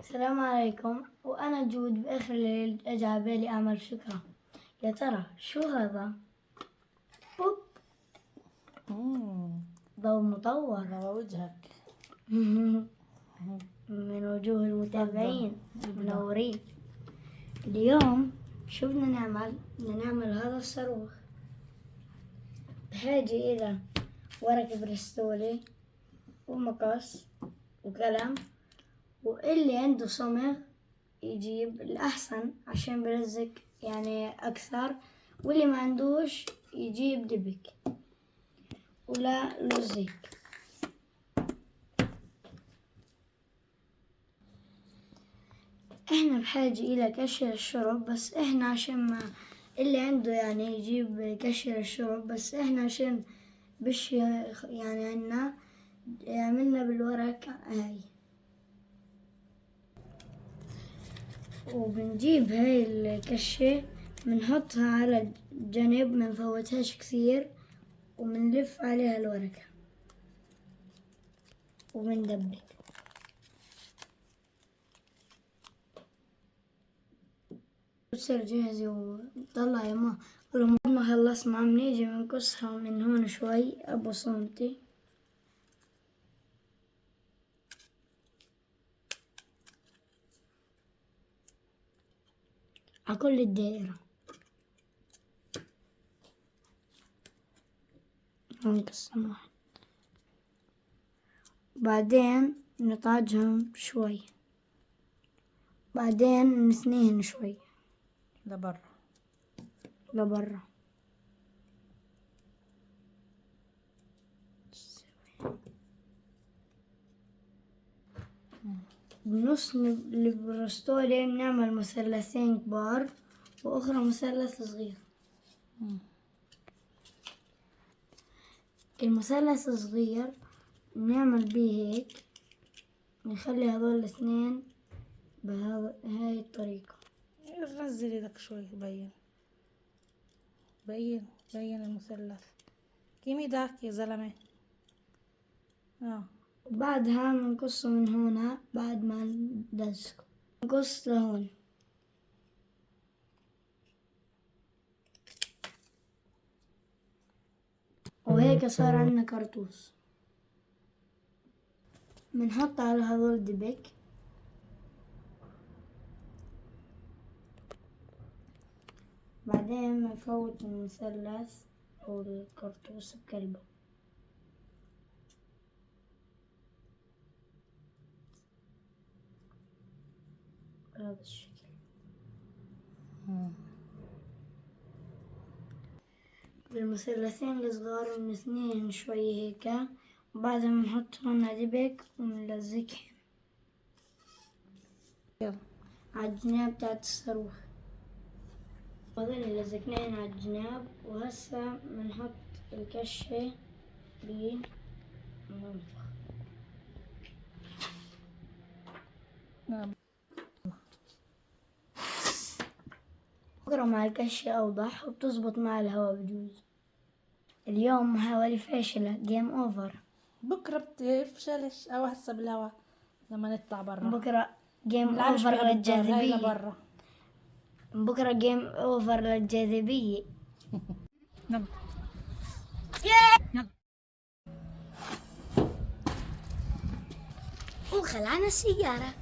السلام عليكم، وأنا جود. بآخر الليل أجى على بالي أعمل فكرة. يا ترى شو هذا؟ بوب، ضوء مطور. على وجهك. من وجوه المتابعين منورين. اليوم شو بدنا نعمل؟ بدنا نعمل هذا الصاروخ. بحاجة إلى ورقة برستولي ومقص وقلم، واللي عنده صمغ يجيب الأحسن عشان بلزق يعني أكثر، واللي ما عندوش يجيب دبك ولا لزق. احنا بحاجة إلى كشر الشرب، بس احنا عشان ما اللي عنده يعني يجيب كشر الشرب، بس احنا عشان بش يعني عنا عملنا بالورق هاي. وبنجيب هاي الكشة بنحطها على الجنب، ما نفوتهاش كثير، وبنلف عليها الورقة وبندبك. بتصير جاهزة وطلع يا ما. ولما ما خلصنا عم نيجي بنقصها من هون شوي أبو سنتي. على كل الدائرة هنقسم واحد، بعدين نطعجهم شوي، بعدين نثنيهن شوي لبرا. بنص البروستولي بنعمل مثلثين كبار وأخرى مثلث صغير. المثلث الصغير بنعمل بيه هيك، نخلي هذول الاثنين بهاي الطريقة. نزل ايدك شوي بين المثلث. كيم ايدك يا زلمة. وبعدها بنقصه من هنا بعد ما ندزقه، نقص لهون. وهيك صار عندنا كرتوس. بنحط على هذول دبك، بعدين بنفوت المثلث أو الكرتوس بقلبه. بهذا الشكل. بالمثلثين الصغار بنثنيهن شوي هيك، وبعدها بنحط هون دبك وبنلزقهن على الجناب تاعت الصاروخ. هذول اللي لزقناهن على الجناب، وهسا بنحط الكشة وننفخ. بكرة مع الكشة أوضح وبتزبط مع الهواء بجوز. اليوم محاولة فاشلة، جيم أوفر. بكرة بتفشلش أو هسه بالهوا لما نطلع برا. بكرة جيم أوفر للجاذبية. بكرة جيم أوفر للجاذبية. يلا. وخلعنا السيارة.